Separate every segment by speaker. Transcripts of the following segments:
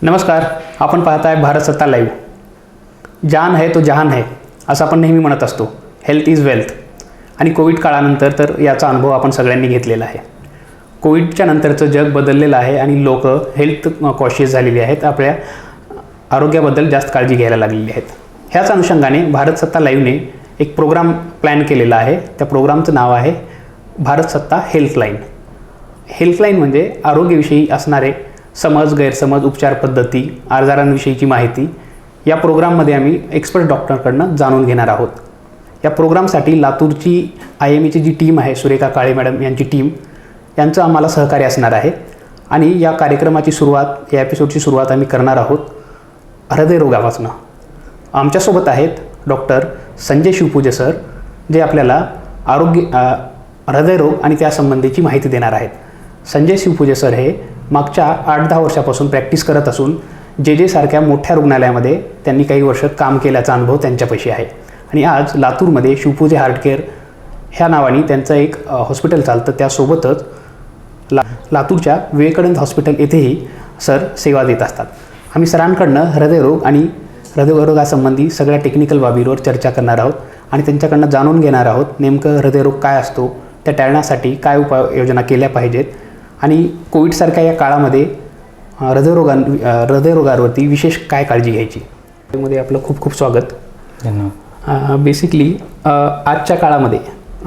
Speaker 1: नमस्कार. आपण पाहताय भारत सत्ता लाईव्ह. जान है तो जहान है असं आपण नेहमी म्हणत असतो. Health is wealth. आणि कोविड काळानंतर तर याचा अनुभव आपण सगळ्यांनी घेतलेला आहे. कोविडच्या नंतरचं जग बदललेलं आहे आणि लोक हेल्थ कॉशियस झालेली आहेत. आपल्या आरोग्याबद्दल जास्त काळजी घ्यायला लागलेली आहेत. ह्याच अनुषंगाने भारत सत्ता लाईव्हने एक प्रोग्राम प्लॅन केलेला आहे. त्या प्रोग्रामचं नाव आहे भारत सत्ता हेल्थलाईन. हेल्थलाईन म्हणजे आरोग्याविषयी असणारे समज, गैरसमज, उपचार पद्धती, आजारांविषयीची माहिती या प्रोग्राममध्ये आम्ही एक्सपर्ट डॉक्टरकडनं जाणून घेणार आहोत. या प्रोग्रामसाठी लातूरची IMEची जी टीम आहे, सुरेखा काळे मॅडम यांची टीम, यांचं आम्हाला सहकार्य असणार आहे. आणि या कार्यक्रमाची सुरुवात, या एपिसोडची सुरुवात आम्ही करणार आहोत हृदयरोगापासून. आमच्यासोबत आहेत डॉक्टर संजय शिवपूजे सर, जे आपल्याला हृदयरोग आणि त्यासंबंधीची माहिती देणार आहेत. संजय शिवपूजे सर हे मागच्या 8-10 वर्षापासून प्रॅक्टिस करत असून जे सारख्या मोठ्या रुग्णालयामध्ये त्यांनी काही वर्ष काम केल्याचा अनुभव त्यांच्यापाशी आहे. आणि आज लातूरमध्ये शिवपूजे हार्टकेअर ह्या नावाने त्यांचं एक हॉस्पिटल चालतं. त्यासोबतच लातूरच्या विवेकानंद हॉस्पिटल येथेही सर सेवा देत असतात. आम्ही सरांकडनं हृदयरोग आणि हृदयरोगासंबंधी सगळ्या टेक्निकल बाबींवर चर्चा करणार आहोत आणि त्यांच्याकडनं जाणून घेणार आहोत नेमकं हृदयरोग काय असतो, त्या टाळण्यासाठी काय उपाययोजना केल्या पाहिजेत आणि कोविडसारख्या या काळामध्ये हृदयरोगावरती विशेष काय काळजी घ्यायची. त्यामध्ये आपलं खूप खूप स्वागत.
Speaker 2: धन्यवाद.
Speaker 1: बेसिकली आजच्या काळामध्ये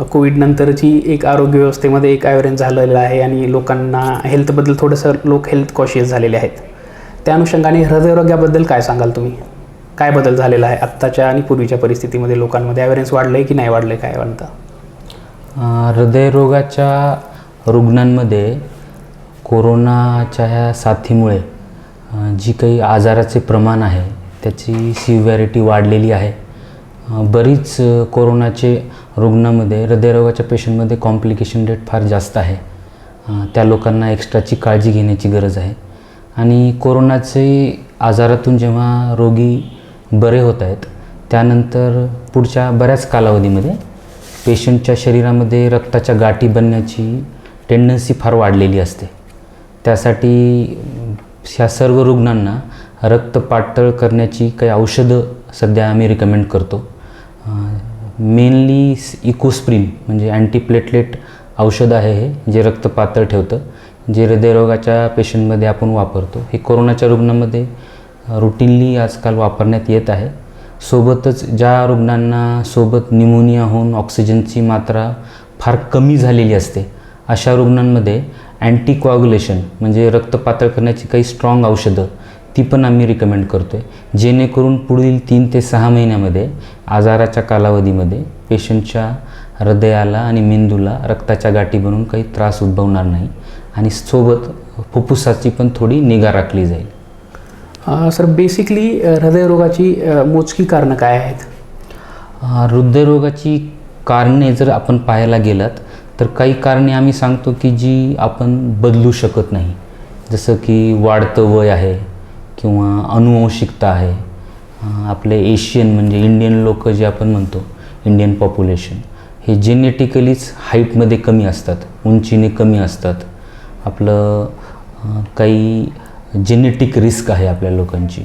Speaker 1: कोविडनंतरची एक आरोग्य व्यवस्थेमध्ये एक ॲव्हरेज झालेलं आहे आणि लोकांना हेल्थबद्दल थोडंसं लोक हेल्थ कॉशियस झालेले आहेत. त्या अनुषंगाने हृदयरोगाबद्दल काय सांगाल तुम्ही? काय बदल झालेला आहे आत्ताच्या आणि पूर्वीच्या परिस्थितीमध्ये? लोकांमध्ये ॲव्हरेज वाढलं आहे की नाही वाढलं आहे, काय म्हणता?
Speaker 2: हृदयरोगाच्या रुग्णांमध्ये कोरोनाच्या ह्या साथीमुळे जी काही आजाराचे प्रमाण आहे त्याची सिव्हिॲरिटी वाढलेली आहे. बरीच कोरोनाचे रुग्णामध्ये, हृदयरोगाच्या पेशंटमध्ये कॉम्प्लिकेशन रेट फार जास्त आहे. त्या लोकांना एक्स्ट्राची काळजी घेण्याची गरज आहे. आणि कोरोनाचे आजारातून जेव्हा रोगी बरे होत आहेत त्यानंतर पुढच्या बऱ्याच कालावधीमध्ये पेशंटच्या शरीरामध्ये रक्ताच्या गाठी बनण्याची टेंडन्सी फार वाढलेली असते. त्यासाठी ह्या सर्व रुग्णांना रक्त पातळ करण्याची काही औषधं सध्या आम्ही रिकमेंड करतो. मेनली इकोस्प्रिन म्हणजे अँटीप्लेटलेट औषध आहे हे, जे रक्त पातळ ठेवतं, जे हृदयरोगाच्या पेशंटमध्ये आपण वापरतो. हे कोरोनाच्या रुग्णांमध्ये रुटीनली आजकाल वापरण्यात येत आहे. सोबतच ज्या रुग्णांना सोबत न्यूमोनिया होऊन ऑक्सिजनची मात्रा फार कमी झालेली असते अशा रुग्णांमध्ये अँटीकोआग्युलेशन म्हणजे रक्त पातळ करण्याची काही स्ट्रॉंग औषधं ती पण आम्ही रिकमेंड करतो आहे, जेणेकरून पुढील 3 ते 6 महिन्यामध्ये आजाराच्या कालावधीमध्ये पेशंटच्या हृदयाला आणि मेंदूला रक्ताच्या गाठी बनून काही त्रास उद्भवणार नाही आणि सोबत फुफ्फुसाची पण थोडी निगा राखली जाईल.
Speaker 1: सर, बेसिकली हृदयरोगाची मोजकी कारणं काय आहेत?
Speaker 2: हृदयरोगाची कारणे जर आपण पाहायला गेलात तर काही कारणे आम्ही सांगतो की जी आपण बदलू शकत नाही, जसं की वाढतं वय आहे किंवा अनुवंशिकता आहे. आपले एशियन म्हणजे इंडियन लोक जे आपण म्हणतो, इंडियन पॉप्युलेशन, हे जेनेटिकलीच हाईटमध्ये कमी असतात, उंचीने कमी असतात. आपलं काही जेनेटिक रिस्क आहे आपल्या लोकांची.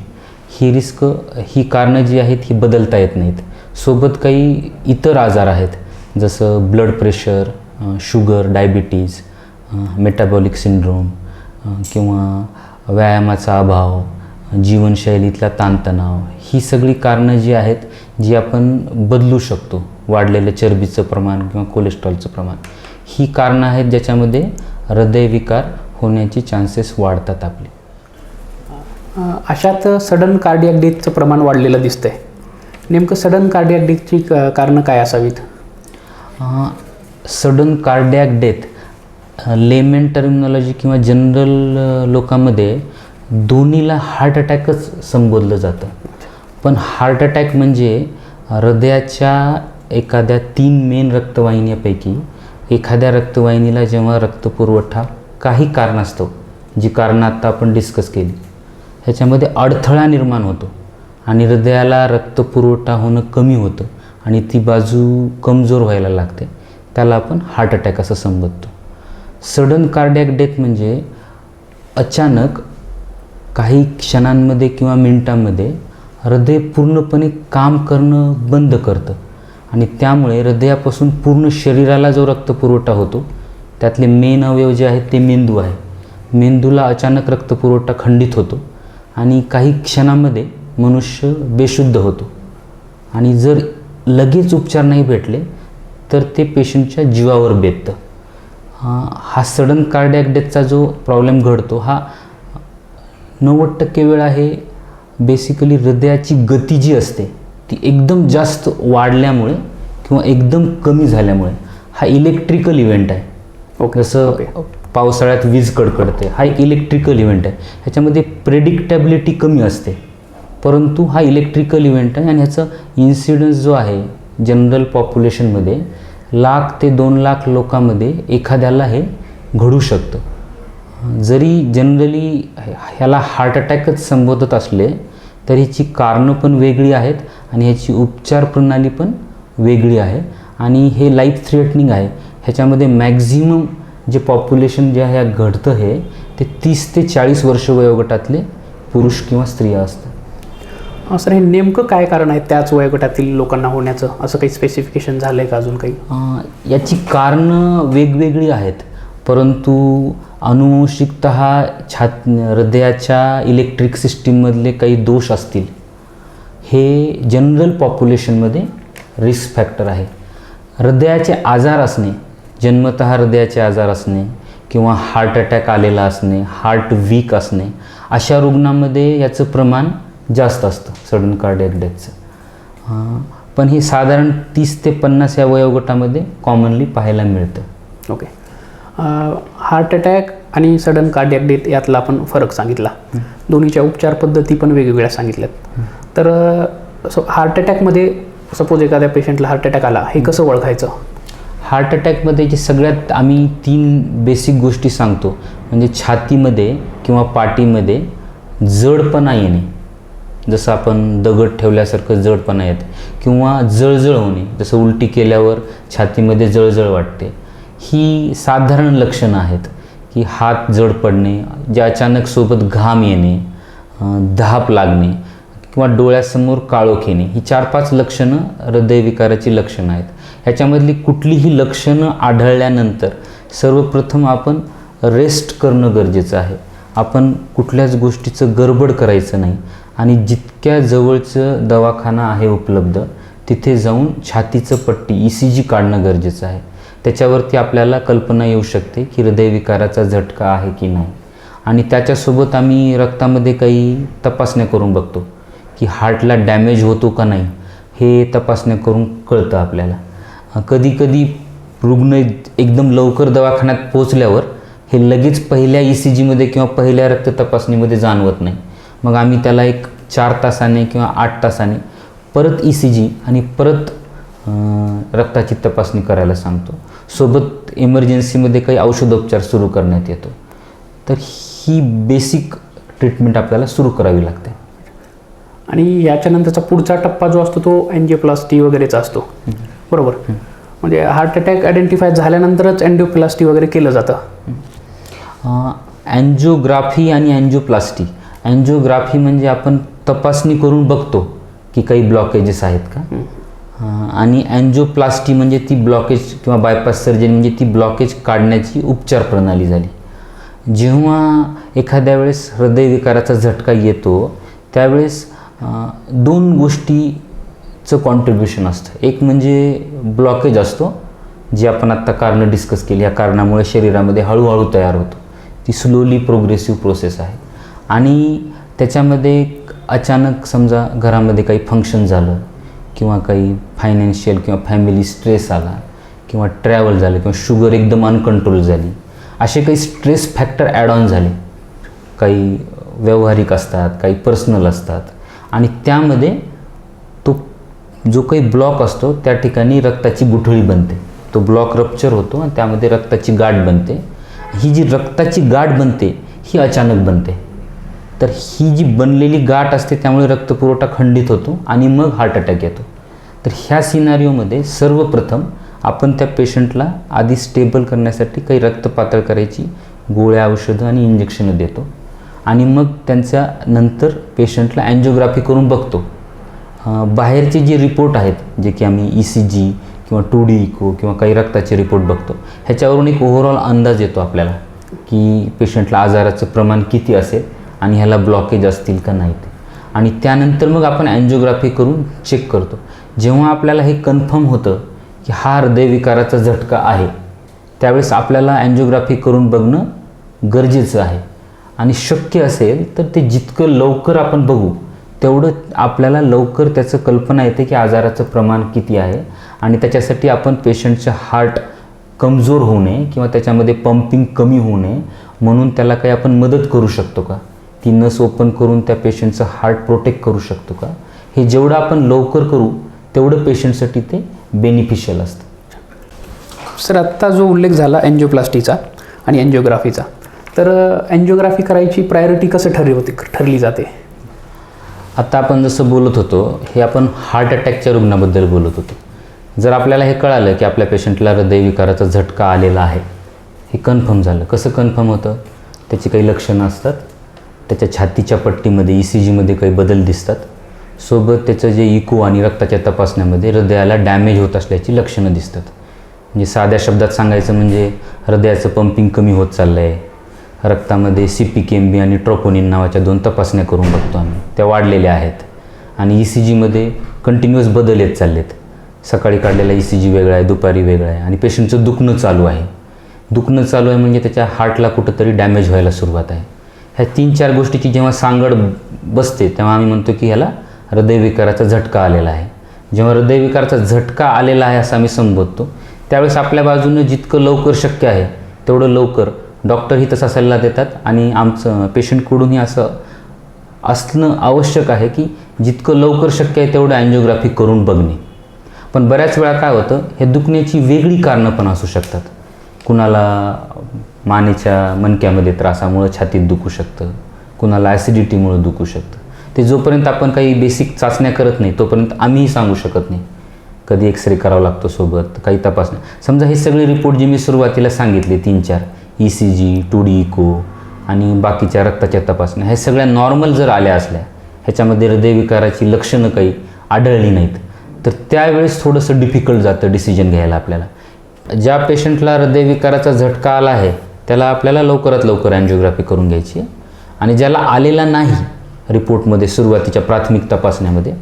Speaker 2: ही कारणं जी आहेत ही बदलता येत नाहीत. सोबत काही इतर आजार आहेत जसं blood pressure, sugar, diabetes, metabolic syndrome किंवा व्यायामाचा अभाव, जीवनशैलीतला ताणतणाव, ही सगळी कारणं जी आहेत जी आपण बदलू शकतो. वाढलेलं चरबीचं प्रमाण किंवा कोलेस्ट्रॉलचं प्रमाण, ही कारणं आहेत ज्याच्यामध्ये हृदयविकार होण्याची चान्सेस वाढतात आपले.
Speaker 1: अशात सडन कार्डियक डेथचं प्रमाण वाढलेलं दिसतंय. नेमकं सडन कार्डियक डेथची कारणं काय असावीत?
Speaker 2: Sudden cardiac death lemon terminology किंवा जनरल लोकांमध्ये दोन्हीला हार्ट अटॅकच संबोधलं जातं. पण हार्ट अटॅक म्हणजे हृदयाच्या एखाद्या 3 मेन रक्तवाहिन्यापैकी एखाद्या रक्तवाहिनीला जेव्हा रक्तपुरवठा काही कारणास्तव, जी कारणं आत्ता आपण डिस्कस केली, ह्याच्यामध्ये अडथळा निर्माण होतो आणि हृदयाला रक्तपुरवठा होणं कमी होतं आणि ती बाजू कमजोर व्हायला लागते, त्याला आपण हार्ट अटॅक असं संबोधतो. सडन कार्डियक डेथ म्हणजे अचानक काही क्षणांमध्ये किंवा मिनिटांमध्ये हृदय पूर्णपणे काम करणं बंद करतं आणि त्यामुळे हृदयापासून पूर्ण शरीराला जो रक्तपुरवठा होतो त्यातले मेन अवयव जे आहेत ते मेंदू आहे. मेंदूला अचानक रक्तपुरवठा खंडित होतो आणि काही क्षणामध्ये मनुष्य बेशुद्ध होतो आणि जर लगेच उपचार नाही भेटले तर ते पेशंटच्या जीवावर बेततं. हा सडन कार्डिॲक डेथचा जो प्रॉब्लेम घडतो हा 90% वेळा हे बेसिकली हृदयाची गती जी असते ती एकदम जास्त वाढल्यामुळे किंवा एकदम कमी झाल्यामुळे हा इलेक्ट्रिकल इव्हेंट आहे. जसं पावसाळ्यात वीज कडकडते, हा एक इलेक्ट्रिकल इव्हेंट आहे. ह्याच्यामध्ये प्रेडिक्टॅबिलिटी कमी असते, परंतु हा इलेक्ट्रिकल इव्हेंट आहे आणि ह्याचा इन्सिडन्स जो आहे जनरल पॉप्युलेशनमध्ये 1,00,000 ते 2,00,000 लोकांमध्ये एखाद्याला हे घडू शकतं. जरी जनरली ह्याला हार्ट अटॅकच संबोधत असले तर ह्याची कारणं पण वेगळी आहेत आणि ह्याची उपचार प्रणाली पण वेगळी आहे आणि हे लाईफ थ्रेटनिंग आहे. ह्याच्यामध्ये मॅक्झिमम जे पॉप्युलेशन जे आहे घडतं हे ते 30 ते 40 वर्ष वयोगटातले पुरुष किंवा स्त्रिया असतात.
Speaker 1: सर, हे नेमकं काय कारण आहे त्याच वयोगटातील लोकांना होण्याचं? असं काही स्पेसिफिकेशन झालं आहे का अजून काही?
Speaker 2: याची कारणं वेगवेगळी आहेत, परंतु अनुवंशिकता हृदयाच्या इलेक्ट्रिक सिस्टीममधले काही दोष असतील हे जनरल पॉप्युलेशनमध्ये रिस्क फॅक्टर आहे. हृदयाचे आजार असणे, जन्मतः हृदयाचे आजार असणे किंवा हार्ट अटॅक आलेला असणे, हार्ट वीक असणे, अशा रुग्णांमध्ये याचं प्रमाण जास्त असतं सडन कार्डिॲक डेथचं. पण हे साधारण 30 ते 50 या वयोगटामध्ये कॉमनली पाहायला मिळतं.
Speaker 1: ओके. हार्ट अटॅक आणि सडन कार्डिॲक डेथ यातला आपण फरक सांगितला, दोन्हीच्या उपचार पद्धती पण वेगवेगळ्या सांगितल्यात. तर हार्ट अटॅकमध्ये सपोज एखाद्या पेशंटला हार्ट अटॅक आला, हे कसं ओळखायचं?
Speaker 2: हार्ट अटॅकमध्ये जे सगळ्यात आम्ही 3 बेसिक गोष्टी सांगतो, म्हणजे छातीमध्ये किंवा पाठीमध्ये जडपणा येणे, जसं आपण दगड ठेवल्यासारखं जडपणा येते, किंवा जळजळ होणे, जसं उलटी केल्यावर छातीमध्ये जळजळ वाटते. ही साधारण लक्षणं आहेत की हात जड पडणे, जे अचानक सोबत घाम येणे, धाप लागणे किंवा डोळ्यासमोर काळोख येणे, ही 4-5 लक्षणं हृदयविकाराची लक्षणं आहेत. ह्याच्यामधली कुठलीही लक्षणं आढळल्यानंतर सर्वप्रथम आपण रेस्ट करणं गरजेचं आहे. आपण कुठल्याच गोष्टीचं गडबड करायचं नाही आणि जितक्या जवळचं दवाखाना आहे उपलब्ध तिथे जाऊन छातीचं पट्टी ECG काढणं गरजेचं आहे. त्याच्यावरती आपल्याला कल्पना येऊ शकते की हृदयविकाराचा झटका आहे की नाही. आणि त्याच्यासोबत आम्ही रक्तामध्ये काही तपासण्या करून बघतो की हार्टला डॅमेज होतो का नाही, हे तपासण्या करून कळतं आपल्याला. कधीकधी रुग्ण एकदम लवकर दवाखान्यात पोचल्यावर हे लगेच पहिल्या ECGमध्ये किंवा पहिल्या रक्त तपासणीमध्ये जाणवत नाही. मग आम्ही त्याला एक 4 तासाने किंवा 8 तासाने परत ECG आणि परत रक्ताची तपासणी करायला सांगतो. सोबत इमर्जन्सीमध्ये काही औषधोपचार सुरू करण्यात येतो. तर ही बेसिक ट्रीटमेंट आपल्याला सुरू करावी लागते.
Speaker 1: आणि याच्यानंतरचा पुढचा टप्पा जो असतो तो अँजिओप्लास्टी वगैरेचा असतो, बरोबर? म्हणजे हार्ट अटॅक आयडेंटिफाय झाल्यानंतरच अँजिओप्लास्टी वगैरे केलं जातं.
Speaker 2: अँजिओग्राफी आणि अँजिओप्लास्टी. अँजिओग्राफी म्हणजे आपण तपासणी करून बघतो की काही ब्लॉकेजेस आहेत का, आणि अँजिओप्लास्टी म्हणजे ती ब्लॉकेज किंवा बायपास सर्जरी म्हणजे ती ब्लॉकेज काढण्याची उपचार प्रणाली झाली. जेव्हा एखाद्या वेळेस हृदयविकाराचा झटका येतो त्यावेळेस 2 गोष्टीचं कॉन्ट्रीब्युशन असतं. एक म्हणजे ब्लॉकेज असतो, जे आपण आत्ता कारणं डिस्कस केली, या कारणामुळे शरीरामध्ये हळूहळू तयार होतो. ती स्लोली प्रोग्रेसिव्ह प्रोसेस आहे. आणि त्याच्यामध्ये अचानक समजा घरामध्ये काही फंक्शन झालं किंवा काही फायनान्शियल किंवा फॅमिली स्ट्रेस आला किंवा ट्रॅव्हल झालं किंवा शुगर एकदम अनकंट्रोल झाली, असे काही स्ट्रेस फॅक्टर ॲड ऑन झाले, काही व्यावहारिक असतात, काही पर्सनल असतात, आणि त्यामध्ये तो जो काही ब्लॉक असतो त्या ठिकाणी रक्ताची गुठळी बनते. तो ब्लॉक रप्चर होतो आणि त्यामध्ये रक्ताची गाठ बनते. ही जी रक्ताची गाठ बनते ही अचानक बनते. तर ही जी बनलेली गाठ असते त्यामुळे रक्तपुरवठा खंडित होतो आणि मग हार्ट अटॅक येतो. तर ह्या सिनारिओमध्ये सर्वप्रथम आपण त्या पेशंटला आधी स्टेबल करण्यासाठी काही रक्त पातळ करायची गोळ्या, औषधं आणि इंजेक्शनं देतो. आणि मग त्यांच्या नंतर पेशंटला अँजिओग्राफी करून बघतो. बाहेरचे जे रिपोर्ट आहेत जे की आम्ही ECG किंवा 2D इको किंवा काही रक्ताचे रिपोर्ट बघतो, ह्याच्यावरून एक ओव्हरऑल अंदाज येतो आपल्याला की पेशंटला आजाराचं प्रमाण किती असेल आणि ह्याला ब्लॉकेज असतील का नाही ते. आणि त्यानंतर मग आपण अँजिओग्राफी करून चेक करतो. जेव्हा आपल्याला हे कन्फर्म होतं की हा हृदयविकाराचा झटका आहे, त्यावेळेस आपल्याला अँजिओग्राफी करून बघणं गरजेचं आहे. आणि शक्य असेल तर ते जितकं लवकर आपण बघू तेवढं आपल्याला लवकर त्याचं कल्पना येते की आजाराचं प्रमाण किती आहे. आणि त्याच्यासाठी आपण पेशंटचं हार्ट कमजोर होऊ नये किंवा त्याच्यामध्ये पंपिंग कमी होऊ नये म्हणून त्याला काही आपण मदत करू शकतो का, ती नस ओपन करून त्या पेशंटचं हार्ट प्रोटेक्ट करू शकतो का, हे जेवढं आपण लवकर करू तेवढं पेशंटसाठी ते बेनिफिशियल असतं.
Speaker 1: सर, आत्ता जो उल्लेख झाला अँजिओप्लास्टीचा आणि अँजिओग्राफीचा, तर अँजिओग्राफी करायची प्रायोरिटी कसं ठरली जाते?
Speaker 2: आता आपण जसं बोलत होतो हे आपण हार्ट अटॅकच्या रुग्णाबद्दल बोलत होतो. जर आपल्याला हे कळालं की आपल्या पेशंटला हृदयविकाराचा झटका आलेला आहे, हे कन्फर्म झालं. कसं कन्फर्म होतं? त्याची काही लक्षणं असतात, त्याच्या छातीच्या पट्टीमध्ये ECGमध्ये काही बदल दिसतात, सोबत त्याचं जे इको आणि रक्ताच्या तपासण्यामध्ये हृदयाला डॅमेज होत असल्याची लक्षणं दिसतात. म्हणजे साध्या शब्दात सांगायचं म्हणजे हृदयाचं पंपिंग कमी होत चाललं आहे. रक्तामध्ये CPK-MB आणि ट्रोपोनिन नावाच्या 2 तपासण्या करून बघतो आम्ही, त्या वाढलेल्या आहेत. आणि ECGमध्ये कंटिन्युअस बदल येत चाललेत. सकाळी काढलेला ECG वेगळा आहे, दुपारी वेगळा आहे. आणि पेशंटचं दुखणं चालू आहे. दुखणं चालू आहे म्हणजे त्याच्या हार्टला कुठंतरी डॅमेज व्हायला सुरुवात आहे. ह्या 3-4 गोष्टीची जेव्हा सांगड बसते तेव्हा आम्ही म्हणतो की ह्याला हृदयविकाराचा झटका आलेला आहे. जेव्हा हृदयविकाराचा झटका आलेला आहे असं आम्ही संबोधतो, त्यावेळेस आपल्या बाजूनं जितकं लवकर शक्य आहे तेवढं लवकर डॉक्टरही तसा सल्ला देतात आणि आमचं पेशंटकडूनही असं असणं आवश्यक आहे की जितकं लवकर शक्य आहे तेवढं अँजिओग्राफी करून बघणे. पण बऱ्याच वेळा काय होतं, हे दुखण्याची वेगळी कारणं पण असू शकतात. कुणाला मानेच्या मणक्यामध्ये त्रासामुळं छातीत दुखू शकतं, कुणाला ॲसिडिटीमुळं दुखू शकतं. ते जोपर्यंत आपण काही बेसिक चाचण्या करत नाही तोपर्यंत आम्हीही सांगू शकत नाही. कधी एक्सरे करावा लागतो, सोबत काही तपासण्या. समजा हे सगळे रिपोर्ट जे मी सुरुवातीला सांगितले 3-4 ECG, 2D इको आणि बाकीच्या रक्ताच्या तपासण्या, हे सगळ्या नॉर्मल जर आल्या असल्या, ह्याच्यामध्ये हृदयविकाराची लक्षणं काही आढळली नाहीत, तर त्यावेळेस थोडंसं डिफिकल्ट जातं डिसिजन घ्यायला आपल्याला. ज्या पेशंटला हृदयविकाराचा झटका आला आहे त्याला आपल्याला लवकरात लवकर अँजिओग्राफी करून घ्यायची आहे. आणि ज्याला आलेला नाही रिपोर्टमध्ये सुरुवातीच्या प्राथमिक तपासण्यामध्ये,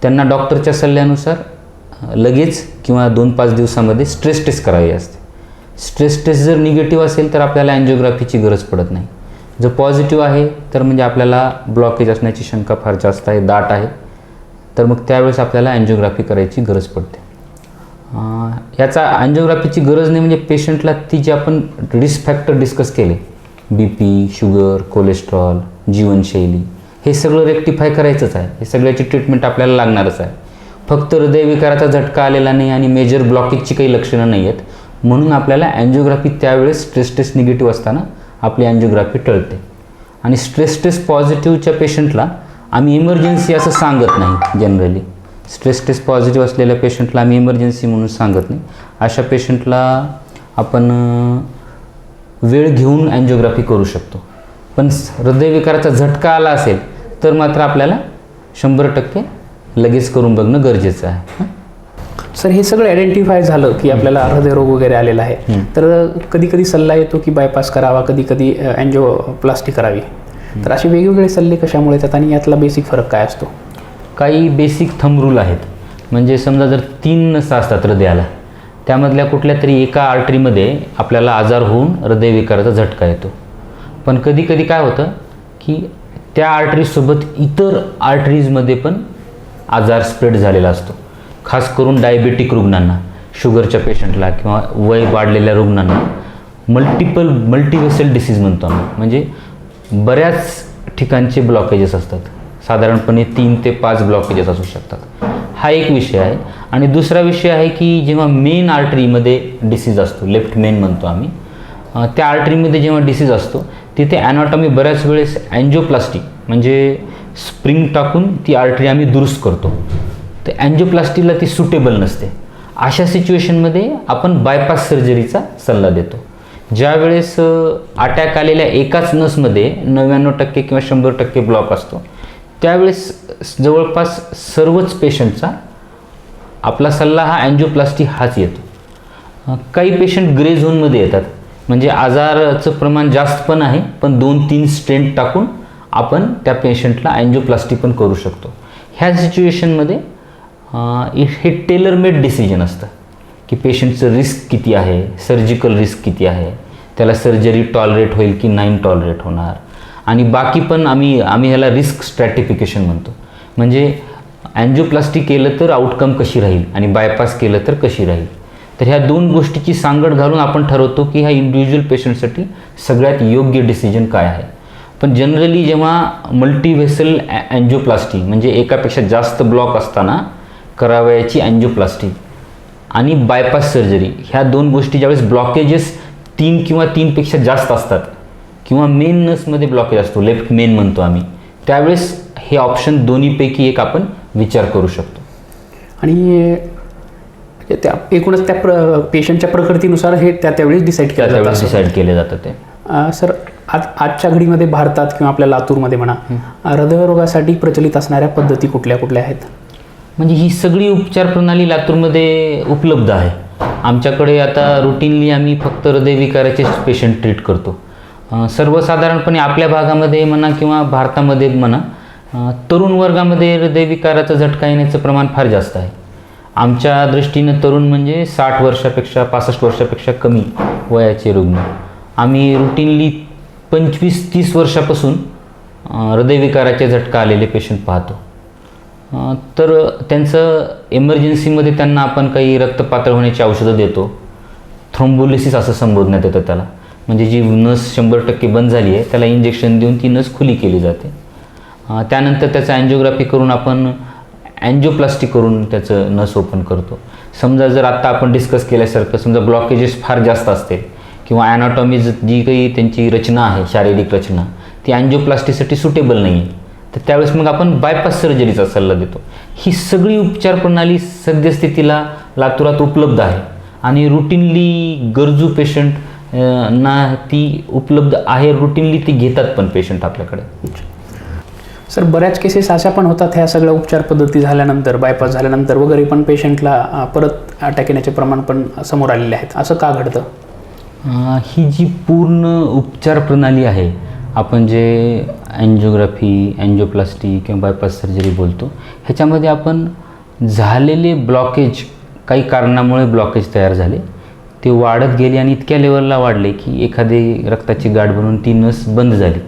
Speaker 2: त्यांना डॉक्टरच्या सल्ल्यानुसार लगेच किंवा 2-5 दिवसामध्ये स्ट्रेस टेस्ट करावी असते. स्ट्रेस टेस्ट जर निगेटिव्ह असेल तर आपल्याला अँजिओग्राफीची गरज पडत नाही. जर पॉझिटिव्ह आहे तर म्हणजे आपल्याला ब्लॉकेज असण्याची शंका फार जास्त आहे, दाट आहे, तर मग त्यावेळेस आपल्याला अँजिओग्राफी करायची गरज पडते. याचा अँजिओग्राफीची गरज नाही म्हणजे पेशंटला ती जे आपण रिस्क फॅक्टर डिस्कस केले, BP, शुगर, कोलेस्ट्रॉल, जीवनशैली, हे सगळं रेक्टिफाय करायचंच आहे. हे सगळ्याची ट्रीटमेंट आपल्याला लागणारच आहे. फक्त हृदयविकाराचा झटका आलेला नाही आणि मेजर ब्लॉकेजची काही लक्षणं नाही आहेत म्हणून आपल्याला अँजिओग्राफी त्यावेळेस स्ट्रेस टेस्ट निगेटिव्ह असताना आपली अँजिओग्राफी टळते. आणि स्ट्रेस टेस्ट पॉझिटिव्हच्या पेशंटला आम्ही इमर्जन्सी असं सांगत नाही. जनरली स्ट्रेस टेस्ट पॉझिटिव्ह असलेल्या पेशंटला आम्ही इमर्जन्सी म्हणून सांगत नाही. अशा पेशंटला आपण वेळ घेऊन अँजिओग्राफी करू शकतो. पण हृदयविकाराचा झटका आला असेल तर मात्र आपल्याला 100% लगेच करून बघणं गरजेचं आहे.
Speaker 1: सर, हे सगळं आयडेंटिफाय झालं की आपल्याला हृदयरोग वगैरे आलेला आहे, तर कधी कधी सल्ला येतो की बायपास करावा, कधी कधी अँजिओप्लास्टी करावी. तर असे वेगवेगळे सल्ले कशामुळे येतात आणि यातला बेसिक फरक काय असतो?
Speaker 2: काही बेसिक थंब रूल आहेत. म्हणजे समजा जर 3 नसा असतात हृदयाला, त्यामधल्या कुठल्या तरी एका आर्टरीमध्ये आपल्याला आजार होऊन हृदयविकाराचा झटका येतो. पण कधी कधी काय होतं की त्या आर्टरीजसोबत इतर आर्टरीजमध्ये पण आजार स्प्रेड झालेला असतो. खास करून डायबेटिक रुग्णांना, शुगरच्या पेशंटला किंवा वय वाढलेल्या रुग्णांना मल्टीव्हेसल डिसीज म्हणतो आम्ही. म्हणजे बऱ्याच ठिकाणचे ब्लॉकेजेस असतात. साधारणपणे 3 ते 5 ब्लॉकेजेस असू शकतात. हा एक विषय आहे. आणि दुसरा विषय आहे की जेव्हा मेन आर्टरीमध्ये डिसीज असतो, लेफ्ट मेन म्हणतो आम्ही, त्या आर्टरीमध्ये जेव्हा डिसीज असतो तिथे ॲनाटॉमी बऱ्याच वेळेस अँजिओप्लास्टी म्हणजे स्प्रिंग टाकून ती आर्टरी आम्ही दुरुस्त करतो. तर अँजिओप्लास्टीला ती सुटेबल नसते. अशा सिच्युएशनमध्ये आपण बायपास सर्जरीचा सल्ला देतो. ज्यावेळेस अटॅक आलेल्या एकाच नसमध्ये 99% किंवा 100% ब्लॉक असतो, त्यावेळेस जवळपास सर्वच पेशंटचा आपला सल्ला हा अँजिओप्लास्टी हाच येतो. काही पेशंट ग्रे झोनमध्ये येतात, म्हणजे आजाराचं प्रमाण जास्त पण आहे, पण 2-3 स्टेंट टाकून आपण त्या पेशंटला अँजिओप्लास्टी पण करू शकतो. ह्या सिच्युएशनमध्ये हे टेलर मेड डिसिजन असतं की पेशंटचं रिस्क किती आहे, सर्जिकल रिस्क किती आहे, त्याला सर्जरी टॉलरेट होईल की नाही टॉलरेट होणार, आणि बाकी पण आम्ही ह्याला रिस्क स्ट्रॅटिफिकेशन म्हणतो. म्हणजे अँजिओप्लास्टी केलं तर आउटकम कशी राहील आणि बायपास केलं तर कशी राहील. तर ह्या दोन गोष्टीची सांगड घालून आपण ठरवतो की ह्या इंडिव्हिज्युअल पेशंटसाठी सगळ्यात योग्य डिसिजन काय आहे. पण जनरली जेव्हा मल्टीव्हेसल अँजिओप्लास्टी म्हणजे एकापेक्षा जास्त ब्लॉक असताना करावयाची अँजिओप्लास्टी आणि बायपास सर्जरी, ह्या दोन गोष्टी ज्यावेळेस ब्लॉकेजेस 3 किंवा 3पेक्षा जास्त असतात किंवा मेन नसमध्ये ब्लॉकेज असतो, लेफ्ट मेन म्हणतो आम्ही, त्यावेळेस हे ऑप्शन दोन्हीपैकी एक आपण विचार करू शकतो.
Speaker 1: आणि त्या एकूणच त्या पेशंटच्या प्रकृतीनुसार हे त्यावेळेस डिसाईड
Speaker 2: केले जातं ते.
Speaker 1: सर, आजच्या घडीमध्ये भारतात किंवा आपल्या लातूरमध्ये म्हणा, हृदयरोगासाठी प्रचलित असणाऱ्या पद्धती कुठल्या कुठल्या आहेत?
Speaker 2: म्हणजे ही सगळी उपचार प्रणाली लातूरमध्ये उपलब्ध आहे. आमच्याकडे आता रुटीनली आम्ही फक्त हृदयविकाराचेच पेशंट ट्रीट करतो. सर्वसाधारणपणे आपल्या भागामध्ये म्हणा किंवा भारतामध्ये म्हणा, तरुण वर्गामध्ये हृदयविकाराचा झटका येण्याचं प्रमाण फार जास्त आहे. आमच्या दृष्टीनं तरुण म्हणजे 60 वर्षापेक्षा 65 वर्षापेक्षा कमी वयाचे रुग्ण. आम्ही रुटीनली 25-30 वर्षापासून हृदयविकाराचे झटका आलेले पेशंट पाहतो. तर त्यांचं एमर्जन्सीमध्ये त्यांना आपण काही रक्त पातळ होण्याची औषधं देतो. थ्रोम्बोलिसिस असं संबोधण्यात येतं त्याला, म्हणजे जी नस 100% बंद झाली आहे त्याला इंजेक्शन देऊन ती नस खुली केली जाते. त्यानंतर त्याचं अँजिओग्राफी करून आपण अँजिओप्लास्टी करून त्याचं नस ओपन करतो. समजा जर आत्ता आपण डिस्कस केल्यासारखं समजा ब्लॉकेजेस फार जास्त असते किंवा ॲनाटॉमी जी काही त्यांची रचना आहे, शारीरिक रचना, ती अँजिओप्लास्टीसाठी सुटेबल नाही आहे, तर त्यावेळेस मग आपण बायपास सर्जरीचा सल्ला देतो. ही सगळी उपचार प्रणाली सद्यस्थितीला लातूरात उपलब्ध आहे आणि रुटीनली गरजू पेशंट ना ती उपलब्ध आहे, रुटीनली ती घेतात पण पेशंट आपल्याकडे.
Speaker 1: सर, बऱ्याच केसेस अशा पण होतात ह्या सगळ्या उपचार पद्धती झाल्यानंतर, बायपास झाल्यानंतर वगैरे पण पेशंटला परत अटॅक येण्याचे प्रमाण पण समोर आलेले आहेत. असं का घडतं?
Speaker 2: ही जी पूर्ण उपचार प्रणाली आहे, आपण जे अँजिओग्राफी, अँजिओप्लास्टी किंवा बायपास सर्जरी बोलतो, ह्याच्यामध्ये आपण झालेले ब्लॉकेज, काही कारणामुळे ब्लॉकेज तयार झाले, ते वाढत गेले आणि इतक्या लेवलला वाढले की एखादी रक्ताची गाठ बनून ती नस बंद झाली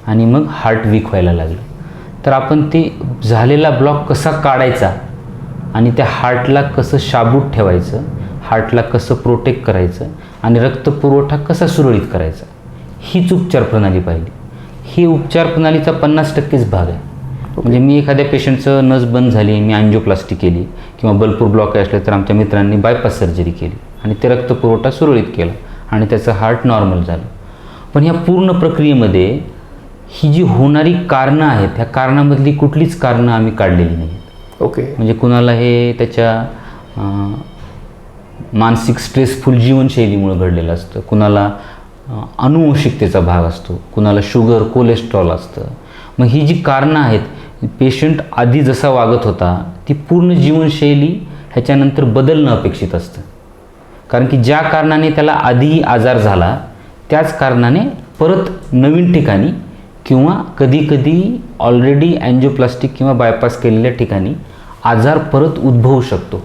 Speaker 2: आणि मग हार्ट वीक व्हायला लागलं. तर आपण ते झालेला ब्लॉक कसा काढायचा आणि त्या हार्टला कसं शाबूत ठेवायचं, हार्टला कसं प्रोटेक्ट करायचं आणि रक्तपुरवठा कसा सुरळीत करायचा, हीच उपचार प्रणाली पाहिली. ही उपचार प्रणालीचा 50%च भाग आहे. म्हणजे मी एखाद्या पेशंटचं नस बंद झाली, मी अँजिओप्लास्टी केली किंवा बलपूर ब्लॉक असले तर आमच्या मित्रांनी बायपास सर्जरी केली आणि ते रक्तपुरवठा सुरळीत केला आणि त्याचं हार्ट नॉर्मल झालं. पण ह्या पूर्ण प्रक्रियेमध्ये ही जी होणारी कारणं आहेत, ह्या कारणामधली कुठलीच कारणं आम्ही काढलेली नाही.
Speaker 1: ओके.
Speaker 2: म्हणजे कुणाला हे त्याच्या मानसिक स्ट्रेसफुल जीवनशैलीमुळे घडलेलं असतं, कुणाला अनुवंशिकतेचा भाग असतो, कुणाला शुगर, कोलेस्ट्रॉल असतं. मग ही जी कारणं आहेत, पेशंट आधी जसा वागत होता ती पूर्ण जीवनशैली ह्याच्यानंतर बदलणं अपेक्षित असतं. कारण की ज्या कारणाने त्याला आधी आजार झाला त्याच कारणाने परत नवीन ठिकाणी किंवा कधीकधी ऑलरेडी अँजिओप्लास्टिक किंवा बायपास केलेल्या ठिकाणी आजार परत उद्भवू शकतो.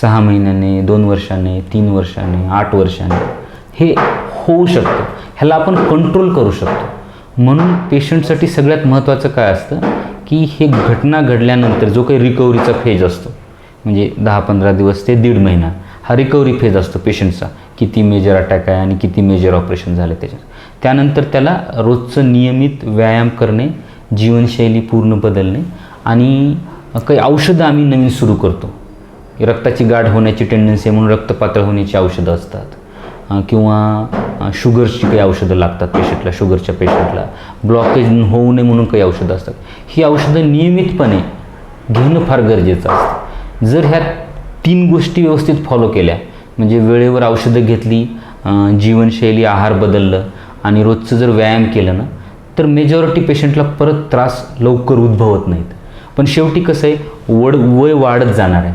Speaker 2: 6 महिन्याने, 2 वर्षाने, 3 वर्षाने, 8 वर्षाने हे होऊ शकतं. ह्याला आपण कंट्रोल करू शकतो. म्हणून पेशंटसाठी सगळ्यात महत्त्वाचं काय असतं की हे घटना घडल्यानंतर जो काही रिकव्हरीचा फेज असतो, म्हणजे 10-15 दिवस ते 1.5 महिना हा रिकव्हरी फेज असतो पेशंटचा, किती मेजर अटॅक आहे आणि किती मेजर ऑपरेशन झाले त्याच्यात. त्यानंतर त्याला रोजचं नियमित व्यायाम करणे, जीवनशैली पूर्ण बदलणे आणि काही औषधं आम्ही नवीन सुरू करतो. रक्ताची गाठ होण्याची टेंडन्सी म्हणून रक्तपातळ होण्याची औषधं असतात किंवा शुगरची काही औषधं लागतात पेशंटला, शुगरच्या पेशंटला ब्लॉकेज होऊ नये म्हणून काही औषधं असतात. ही औषधं नियमितपणे घेणं फार गरजेचं असतं. जर ह्या 3 गोष्टी व्यवस्थित फॉलो केल्या, म्हणजे वेळेवर औषधं घेतली जीवनशैली आहार बदललं आणि रोजचं जर व्यायाम केलं ना, तर मेजॉरिटी पेशंटला परत त्रास लवकर उद्भवत नाहीत. पण शेवटी कसं आहे, वय वाढत जाणार आहे.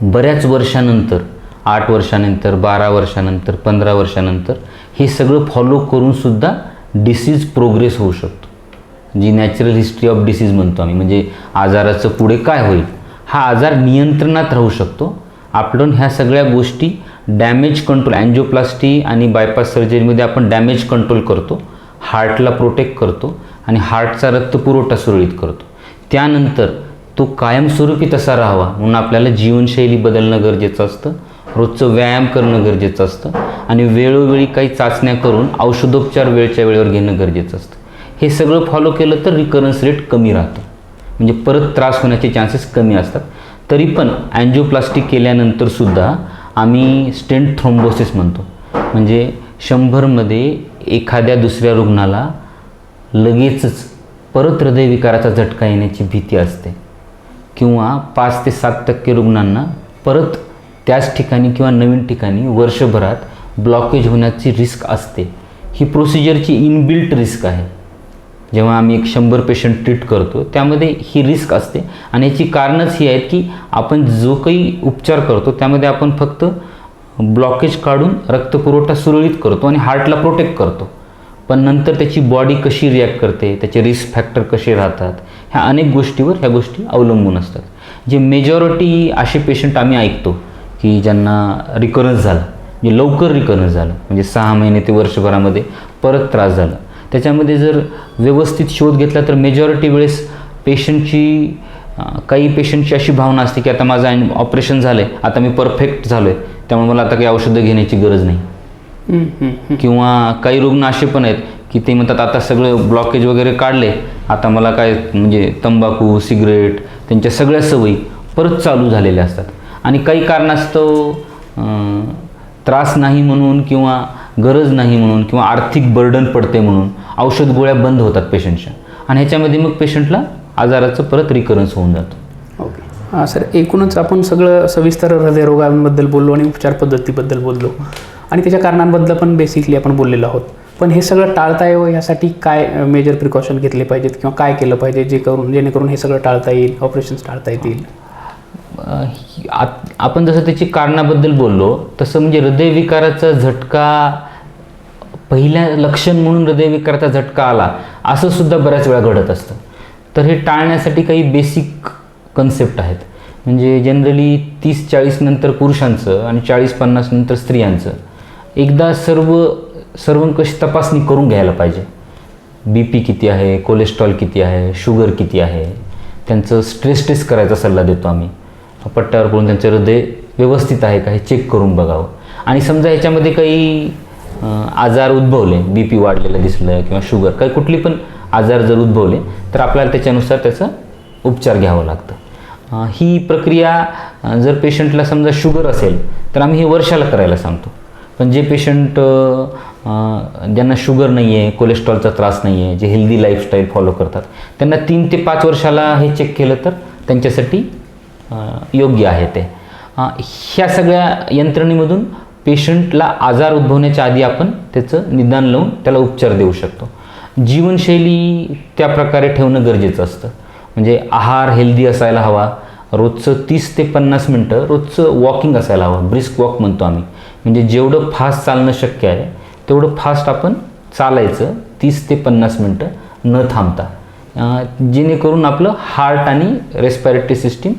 Speaker 2: बऱ्याच वर्षानंतर, 8 वर्षानंतर, 12 वर्षानंतर, 15 वर्षानंतर हे सगळं फॉलो करूनसुद्धा डिसीज प्रोग्रेस होऊ शकतो. जी नॅचरल हिस्ट्री ऑफ डिसीज म्हणतो आम्ही, म्हणजे आजाराचं पुढे काय होईल, हा आजार नियंत्रणात राहू शकतो आपण ह्या सगळ्या गोष्टी डॅमेज कंट्रोल, अँजिओप्लास्टी आणि बायपास सर्जरीमध्ये आपण डॅमेज कंट्रोल करतो, हार्टला प्रोटेक्ट करतो आणि हार्टचा रक्तपुरवठा सुरळीत करतो. त्यानंतर तो कायमस्वरूपी तसा राहावा म्हणून आपल्याला जीवनशैली बदलणं गरजेचं असतं, रोजचं व्यायाम करणं गरजेचं असतं आणि वेळोवेळी काही चाचण्या करून औषधोपचार वेळच्या वेळेवर घेणं गरजेचं असतं. हे सगळं फॉलो केलं तर रिकरन्स रेट कमी राहतो, म्हणजे परत त्रास होण्याचे चान्सेस कमी असतात. तरी पण अँजिओप्लास्टी केल्यानंतरसुद्धा आम्ही स्टेंट थ्रोम्बोसिस म्हणतो, म्हणजे 100मध्ये एखाद्या दुसऱ्या रुग्णाला लगेचच परत हृदयविकाराचा झटका येण्याची भीती असते किंवा 5 ते 7% रुग्णांना परत त्याच ठिकाणी किंवा नवीन ठिकाणी वर्षभरात ब्लॉकेज होण्याची रिस्क असते. ही प्रोसिजरची इनबिल्ट रिस्क आहे. जेव्हा आम्ही 100 पेशंट ट्रीट करतो त्यामध्ये ही रिस्क असते आणि याची कारणंच ही आहेत की आपण जो काही उपचार करतो त्यामध्ये आपण फक्त ब्लॉकेज काढून रक्तपुरवठा सुरळीत करतो आणि हार्टला प्रोटेक्ट करतो, पण नंतर त्याची बॉडी कशी रिॲक्ट करते, त्याचे रिस्क फॅक्टर कसे राहतात, ह्या अनेक गोष्टीवर ह्या गोष्टी अवलंबून असतात. जे मेजॉरिटी असे पेशंट आम्ही ऐकतो की ज्यांना रिकरन्स झाला, म्हणजे लवकर रिकरन्स झालं, म्हणजे 6 महिने ते वर्षभरामध्ये परत त्रास झाला, त्याच्यामध्ये जर व्यवस्थित शोध घेतला तर मेजॉरिटी वेळेस काही पेशंटची अशी भावना असते की आता माझं ऑपरेशन झालं आहे, आता मी परफेक्ट झालो आहे, त्यामुळे मला आता काही औषधं घेण्याची गरज नाही. किंवा काही रुग्ण असे पण आहेत की ते म्हणतात आता सगळं ब्लॉकेज वगैरे काढले, आता मला काय म्हणजे तंबाखू, सिगरेट, त्यांच्या सगळ्या सवयी परत चालू झालेल्या असतात आणि काही कारणास्तव त्रास नाही म्हणून किंवा गरज नाही म्हणून किंवा आर्थिक बर्डन पडते म्हणून औषध गोळ्या बंद होतात पेशंटच्या आणि ह्याच्यामध्ये मग पेशंटला आजाराचं परत रिकरन्स होऊन जातो.
Speaker 1: ओके सर, एकूणच आपण सगळं सविस्तर हृदयरोगांबद्दल बोललो आणि उपचार पद्धतीबद्दल बोललो आणि त्याच्या कारणांबद्दल पण बेसिकली आपण बोललेलो आहोत. पण हे सगळं टाळता यावं यासाठी काय मेजर प्रिकॉशन घेतले पाहिजेत किंवा काय केलं पाहिजे जेणेकरून हे सगळं टाळता येईल, ऑपरेशन्स टाळता येतील?
Speaker 2: आपण जसं त्याची कारणाबद्दल बोललो तसं म्हणजे हृदयविकाराचा झटका पहिल्या लक्षण म्हणून हृदयविकाराचा झटका आला असं सुद्धा बऱ्याच वेळा घडत असतं. तर हे टाळण्यासाठी काही बेसिक कन्सेप्ट आहेत. म्हणजे जनरली 30-40 नंतर पुरुषांचं आणि 40-50 नंतर स्त्रियांचं एकदा सर्वंकष तपासणी करून घ्यायला पाहिजे. BP किती आहे, कोलेस्ट्रॉल किती आहे, शुगर किती आहे, त्यांचं स्ट्रेस टेस्ट करायचा सल्ला देतो आम्ही. पट्ट्यावर पडून त्यांचं हृदय व्यवस्थित आहे का हे चेक करून बघावं आणि समजा ह्याच्यामध्ये काही आजार उद्भवले, BP वाढलेलं दिसलं किंवा शुगर, काही कुठली पण आजार जर उद्भवले तर आपल्याला त्याच्यानुसार त्याचा उपचार घ्यावा लागतं. ही प्रक्रिया जर पेशंटला समजा शुगर असेल तर आम्ही हे वर्षाला करायला सांगतो. पण जे पेशंट ज्यांना शुगर नाही आहे, कोलेस्ट्रॉलचा त्रास नाही आहे, जे हेल्दी लाईफस्टाईल फॉलो करतात त्यांना 3 ते 5 वर्षाला हे चेक केलं तर त्यांच्यासाठी योग्य आहे ते. ह्या सगळ्या यंत्रणेमधून पेशंटला आजार उद्भवण्याच्या आधी आपण त्याचं निदान लावून त्याला उपचार देऊ शकतो. जीवनशैली त्या प्रकारे ठेवणं गरजेचं असतं. म्हणजे आहार हेल्दी असायला हवा, रोजचं 30 ते 50 मिनटं रोजचं वॉकिंग असायला हवं, ब्रिस्क वॉक म्हणतो आम्ही. म्हणजे जेवढं फास्ट चालणं शक्य आहे तेवढं फास्ट आपण चालायचं 30 ते 50 मिनटं न थांबता, जेणेकरून आपलं हार्ट आणि रेस्पिरेटरी सिस्टीम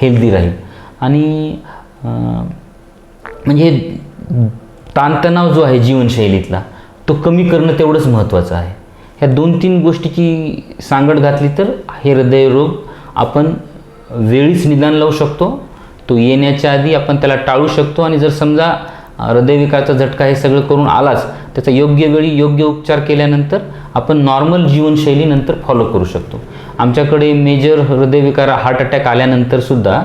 Speaker 2: हेल्दी राहील. आणि म्हणजे ताणतणाव जो आहे जीवनशैलीतला तो कमी करणं तेवढंच महत्त्वाचं आहे. ह्या 2-3 गोष्टीची सांगड घातली तर हे हृदयरोग आपण वेळीच निदान लावू शकतो. तो येण्याच्या आधी आपण त्याला टाळू शकतो आणि जर समजा हृदयविकाराचा झटका हे सगळं करून आलाच त्याचा योग्य वेळी योग्य उपचार केल्यानंतर आपण नॉर्मल जीवनशैली नंतर फॉलो करू शकतो. आमच्याकडे मेजर हृदयविकार हार्ट अटॅक आल्यानंतरसुद्धा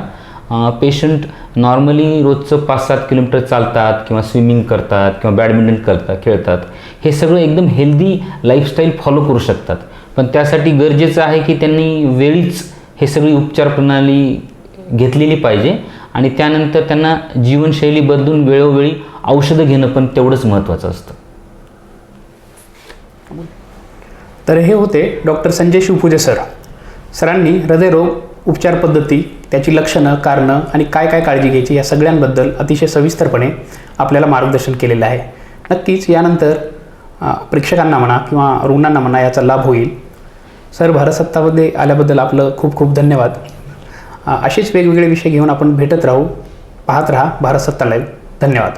Speaker 2: पेशंट नॉर्मली रोजचं 5-7 किलोमीटर चालतात किंवा स्विमिंग करतात किंवा बॅडमिंटन खेळतात. हे सगळं एकदम हेल्दी लाईफस्टाईल फॉलो करू शकतात. पण त्यासाठी गरजेचं आहे की त्यांनी वेळीच हे सगळी उपचार प्रणाली घेतलेली पाहिजे आणि त्यानंतर त्यांना जीवनशैली बदलून वेळोवेळी औषधं घेणं पण तेवढंच महत्त्वाचं असतं.
Speaker 1: तर हे होते डॉक्टर संजय शिवपूजे सरांनी हृदयरोग उपचार पद्धती, त्याची लक्षणं, कारणं आणि काय काय काळजी घ्यायची या सगळ्यांबद्दल अतिशय सविस्तरपणे आपल्याला मार्गदर्शन केलेलं आहे. नक्कीच यानंतर प्रेक्षकांना म्हणा किंवा रुग्णांना म्हणा याचा लाभ होईल. सर, भारत सत्तामध्ये आल्याबद्दल आपलं खूप खूप धन्यवाद. असेच वेगवेगळे विषय घेऊन आपण भेटत राहू. पाहत राहा भारत सत्ता लाईव्ह. धन्यवाद.